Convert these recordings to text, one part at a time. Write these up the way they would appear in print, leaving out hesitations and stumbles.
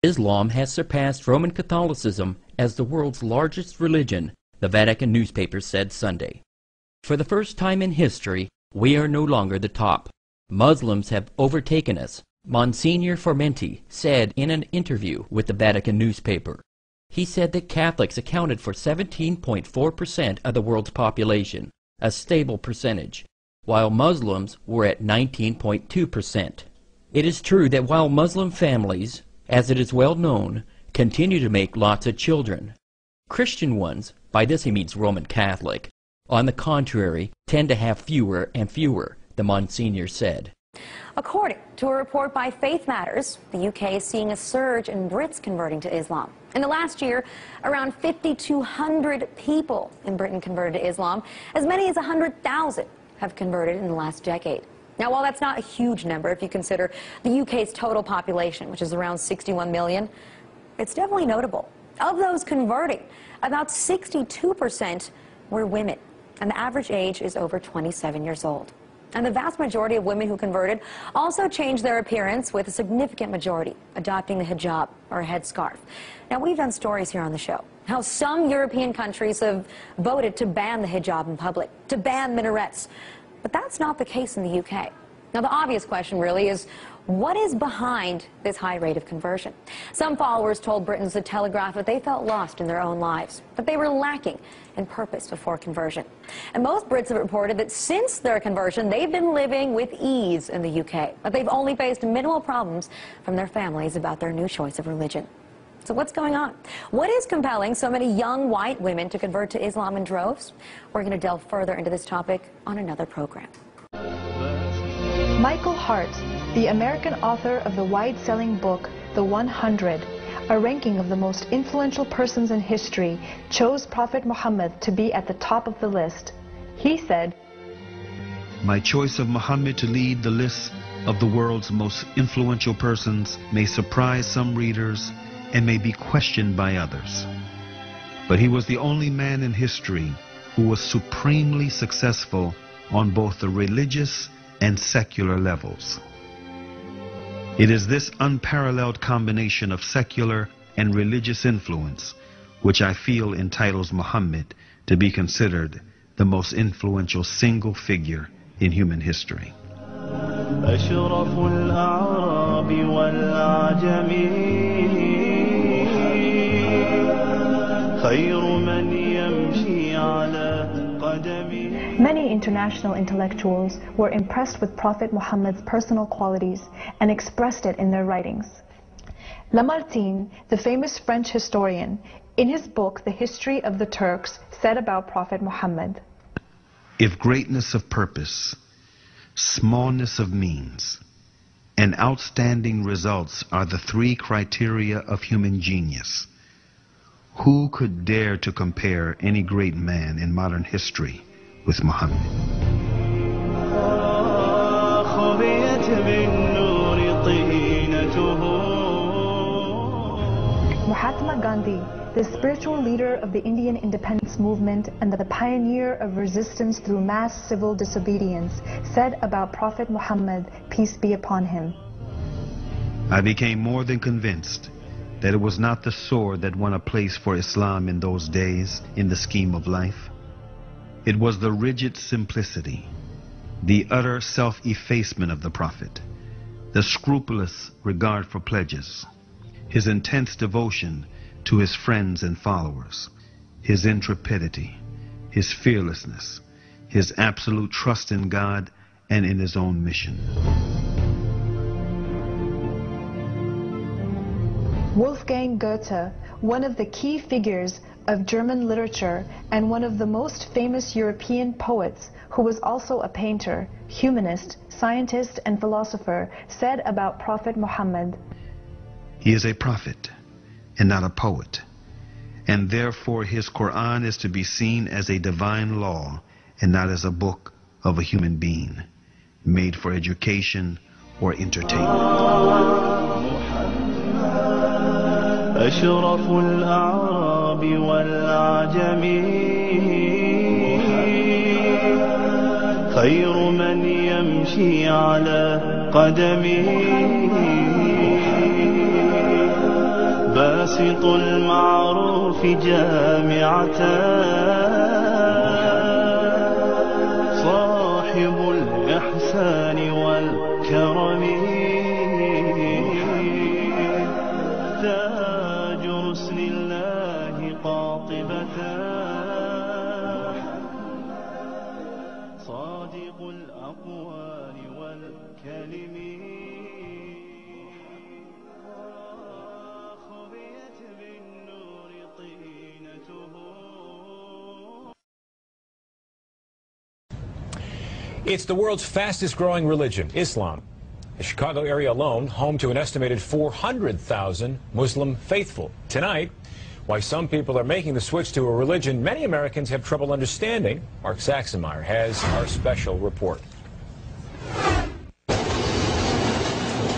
Islam has surpassed Roman Catholicism as the world's largest religion, the Vatican newspaper said Sunday. For the first time in history, we are no longer the top. Muslims have overtaken us, Monsignor Formenti said in an interview with the Vatican newspaper. He said that Catholics accounted for 17.4% of the world's population, a stable percentage, while Muslims were at 19.2%. It is true that while Muslim families, as it is well known, continue to make lots of children, Christian ones, by this he means Roman Catholic, on the contrary, tend to have fewer and fewer, the Monsignor said. According to a report by Faith Matters, the UK is seeing a surge in Brits converting to Islam. In the last year, around 5,200 people in Britain converted to Islam. As many as 100,000 have converted in the last decade. Now, while that's not a huge number if you consider the UK's total population, which is around 61 million, it's definitely notable. Of those converting, about 62% were women, and the average age is over 27 years old. And the vast majority of women who converted also changed their appearance, with a significant majority adopting the hijab, or a headscarf. Now, we've done stories here on the show how some European countries have voted to ban the hijab in public, to ban minarets. But that's not the case in the UK. Now, the obvious question really is, what is behind this high rate of conversion? Some followers told Britain's The Telegraph that they felt lost in their own lives, that they were lacking in purpose before conversion. And most Brits have reported that since their conversion, they've been living with ease in the UK, that they've only faced minimal problems from their families about their new choice of religion. So what's going on? What is compelling so many young white women to convert to Islam in droves? We're going to delve further into this topic on another program. Michael Hart, the American author of the wide-selling book, The 100, a ranking of the most influential persons in history, chose Prophet Muhammad to be at the top of the list. He said, "My choice of Muhammad to lead the list of the world's most influential persons may surprise some readers and may be questioned by others. But he was the only man in history who was supremely successful on both the religious and secular levels. It is this unparalleled combination of secular and religious influence which I feel entitles Muhammad to be considered the most influential single figure in human history." Many international intellectuals were impressed with Prophet Muhammad's personal qualities and expressed it in their writings. Lamartine, the famous French historian, in his book The History of the Turks, said about Prophet Muhammad, "If greatness of purpose, smallness of means, and outstanding results are the three criteria of human genius, who could dare to compare any great man in modern history with Muhammad?" Mahatma Gandhi, the spiritual leader of the Indian independence movement and the pioneer of resistance through mass civil disobedience, said about Prophet Muhammad, peace be upon him, "I became more than convinced that it was not the sword that won a place for Islam in those days in the scheme of life. It was the rigid simplicity, the utter self-effacement of the Prophet, the scrupulous regard for pledges, his intense devotion to his friends and followers, his intrepidity, his fearlessness, his absolute trust in God and in his own mission." Wolfgang Goethe, one of the key figures of German literature and one of the most famous European poets, who was also a painter, humanist, scientist, and philosopher, said about Prophet Muhammad, "He is a prophet and not a poet, and therefore his Quran is to be seen as a divine law and not as a book of a human being, made for education or entertainment." أشرف الأعراب والأعجم خير من يمشي على قدمه باسط المعروف جامعتان صاحب الإحسان والكرم تاج رسل الله قاطبتان صادق الأقوال والكلم خبيت بالنور طينته. It's the world's fastest growing religion, Islam. The Chicago area alone, home to an estimated 400,000 Muslim faithful. Tonight, why some people are making the switch to a religion many Americans have trouble understanding. Mark Saxenmeyer has our special report.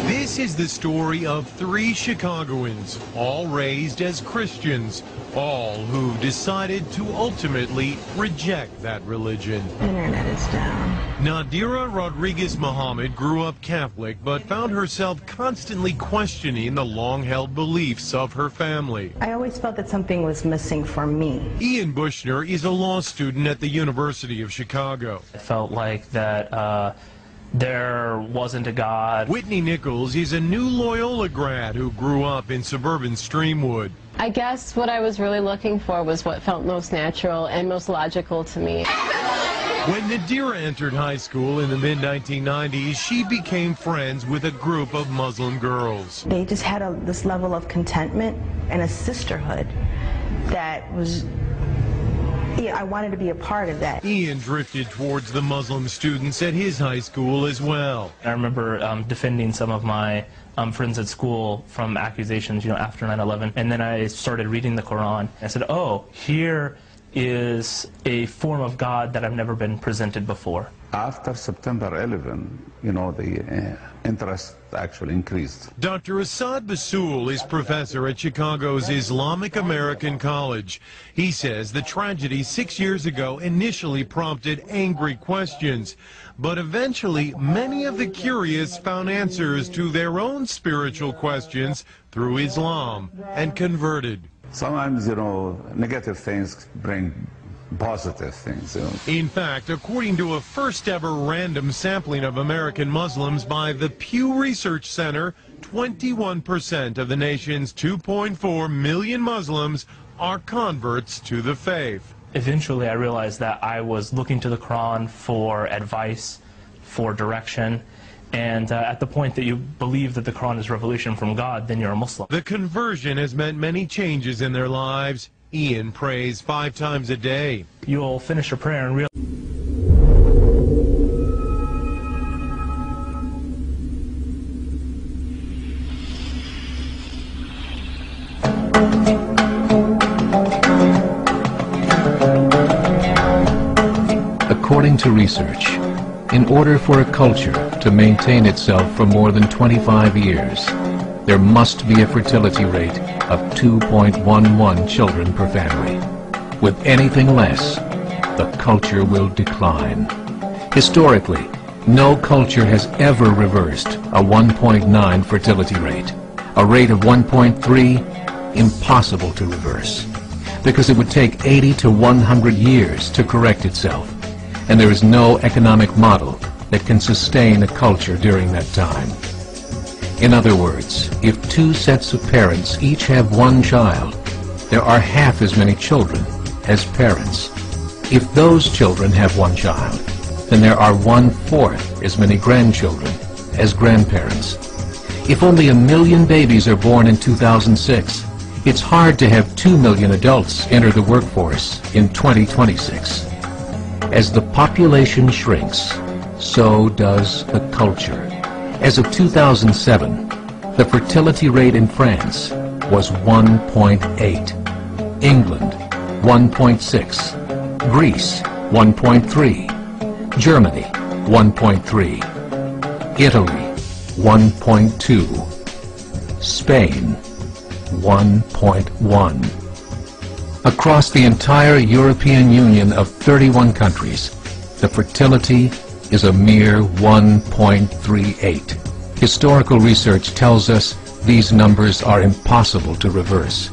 This is the story of 3 Chicagoans, all raised as Christians, all who decided to ultimately reject that religion. Internet is down. Nadira Rodriguez Muhammad grew up Catholic, but found herself constantly questioning the long-held beliefs of her family. I always felt that something was missing for me. Ian Bushner is a law student at the University of Chicago. I felt like that there wasn't a God. Whitney Nichols is a new Loyola grad who grew up in suburban Streamwood. I guess what I was really looking for was what felt most natural and most logical to me. When Nadira entered high school in the mid-1990s, she became friends with a group of Muslim girls. They just had this level of contentment and a sisterhood that was... I wanted to be a part of that. Ian drifted towards the Muslim students at his high school as well. I remember defending some of my friends at school from accusations, after 9/11. And then I started reading the Quran. I said, oh, here is a form of God that I've never been presented before. After September 11, the interest actually increased. Dr. Assad Basul is professor at Chicago's Islamic American College. He says the tragedy 6 years ago initially prompted angry questions, but eventually many of the curious found answers to their own spiritual questions through Islam and converted. Sometimes, negative things bring positive things. In fact, according to a first-ever random sampling of American Muslims by the Pew Research Center, 21% of the nation's 2.4 million Muslims are converts to the faith. Eventually, I realized that I was looking to the Quran for advice, for direction, and at the point that you believe that the Quran is revelation from God, then you're a Muslim. The conversion has meant many changes in their lives. Ian prays 5 times a day. You'll finish your prayer and realize... According to research, in order for a culture to maintain itself for more than 25 years, there must be a fertility rate of 2.11 children per family. With anything less, the culture will decline. Historically, no culture has ever reversed a 1.9 fertility rate. A rate of 1.3, impossible to reverse, because it would take 80 to 100 years to correct itself, and there is no economic model that can sustain a culture during that time. In other words, if 2 sets of parents each have 1 child, there are half as many children as parents. If those children have 1 child, then there are 1/4 as many grandchildren as grandparents. If only 1 million babies are born in 2006, it's hard to have 2 million adults enter the workforce in 2026. As the population shrinks, so does the culture. As of 2007, the fertility rate in France was 1.8, England 1.6, Greece 1.3, Germany 1.3, Italy 1.2, Spain 1.1. Across the entire European Union of 31 countries, the fertility is a mere 1.38. Historical research tells us these numbers are impossible to reverse.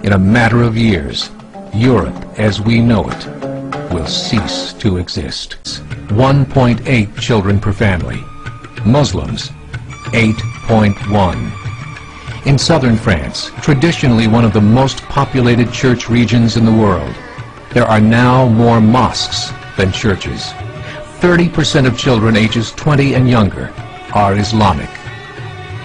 In a matter of years, Europe as we know it will cease to exist. 1.8 children per family. Muslims, 8.1. In southern France, traditionally one of the most populated church regions in the world, there are now more mosques than churches. 30% of children ages 20 and younger are Islamic.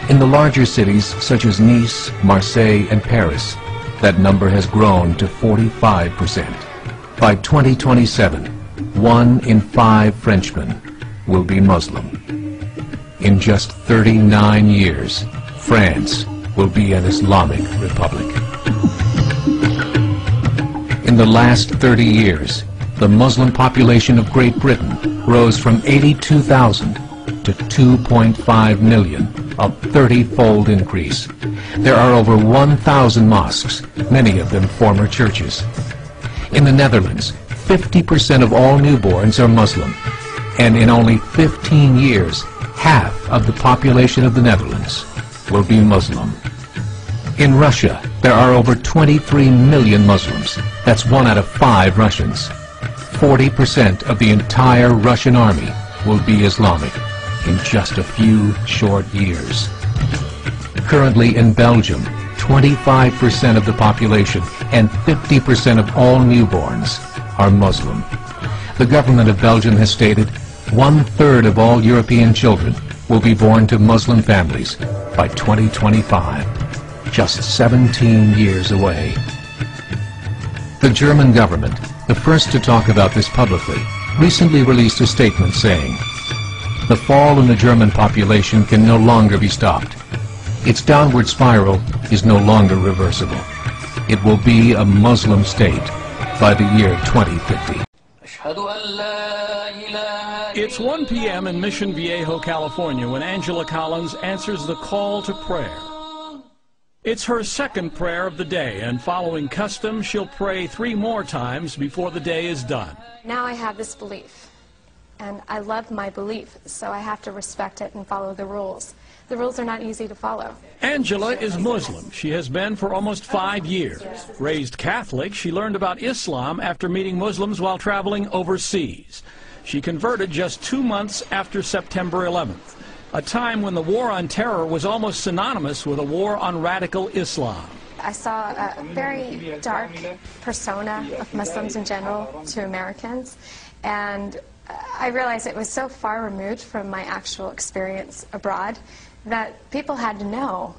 In the larger cities such as Nice, Marseille, and Paris, that number has grown to 45%. By 2027, 1 in 5 Frenchmen will be Muslim. In just 39 years, France will be an Islamic republic. In the last 30 years, the Muslim population of Great Britain rose from 82,000 to 2.5 million, a 30-fold increase. There are over 1,000 mosques, many of them former churches. In the Netherlands, 50% of all newborns are Muslim, and in only 15 years, half of the population of the Netherlands will be Muslim. In Russia, there are over 23 million Muslims. That's 1 out of 5 Russians. 40% of the entire Russian army will be Islamic in just a few short years. Currently in Belgium, 25% of the population and 50% of all newborns are Muslim. The government of Belgium has stated 1/3 of all European children will be born to Muslim families by 2025, just 17 years away. The German government, the first to talk about this publicly, recently released a statement saying, "The fall in the German population can no longer be stopped. Its downward spiral is no longer reversible. It will be a Muslim state by the year 2050. It's 1 p.m. in Mission Viejo, California, when Angela Collins answers the call to prayer. It's her second prayer of the day, and following custom, she'll pray 3 more times before the day is done. Now I have this belief, and I love my belief, so I have to respect it and follow the rules. The rules are not easy to follow. Angela is Muslim. She has been for almost 5 years. Raised Catholic, she learned about Islam after meeting Muslims while traveling overseas. She converted just 2 months after September 11th, a time when the war on terror was almost synonymous with a war on radical Islam. I saw a very dark persona of Muslims in general to Americans, and I realized it was so far removed from my actual experience abroad that people had to know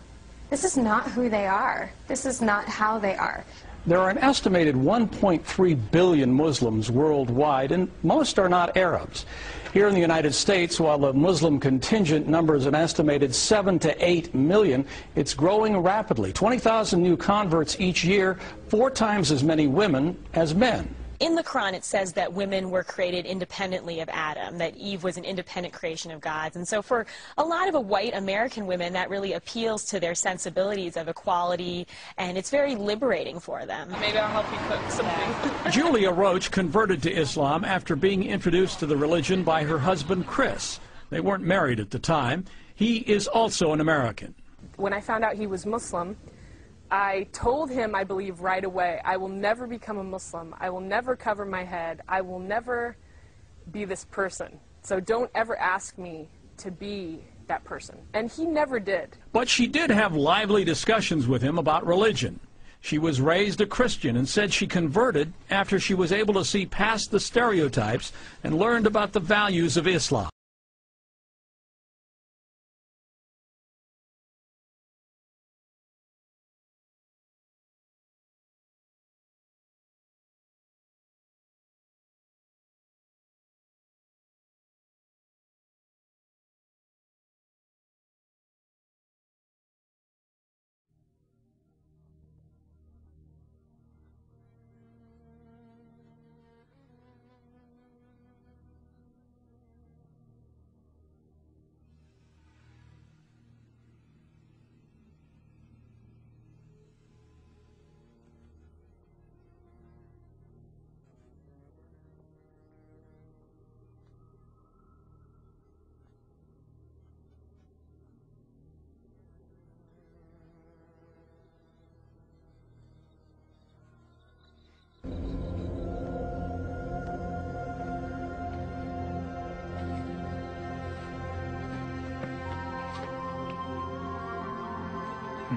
this is not who they are. This is not how they are. There are an estimated 1.3 billion Muslims worldwide, and most are not Arabs. Here in the United States, while the Muslim contingent numbers an estimated 7 to 8 million, it's growing rapidly. 20,000 new converts each year, 4 times as many women as men. In the Quran, it says that women were created independently of Adam, that Eve was an independent creation of God's. And so for a lot of white American women, that really appeals to their sensibilities of equality, and it's very liberating for them. Maybe I'll help you cook something. Julia Roach converted to Islam after being introduced to the religion by her husband, Chris. They weren't married at the time. He is also an American. When I found out he was Muslim, I told him, I believe, right away, I will never become a Muslim. I will never cover my head. I will never be this person. So don't ever ask me to be that person. And he never did. But she did have lively discussions with him about religion. She was raised a Christian and said she converted after she was able to see past the stereotypes and learned about the values of Islam.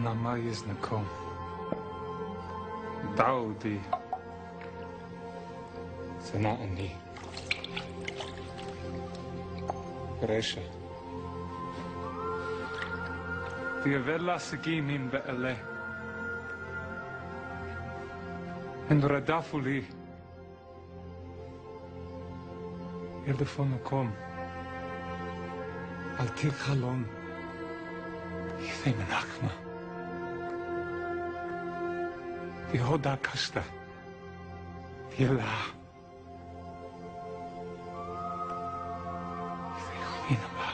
Nama is Nakom. Daudi. Sana'ani. Resha. Diavella Saginim Be'ele. And Radafuli. Ildefonakom. Altik Halom. Ythei Menachma. Yehoda Kasta. Yelah. Ythei Chinaba.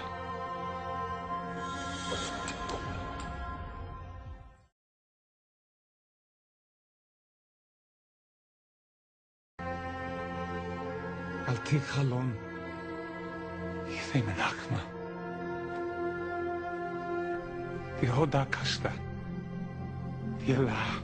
Altik Halom. Ythei Menachma. Yehoda Kasta. Yelah.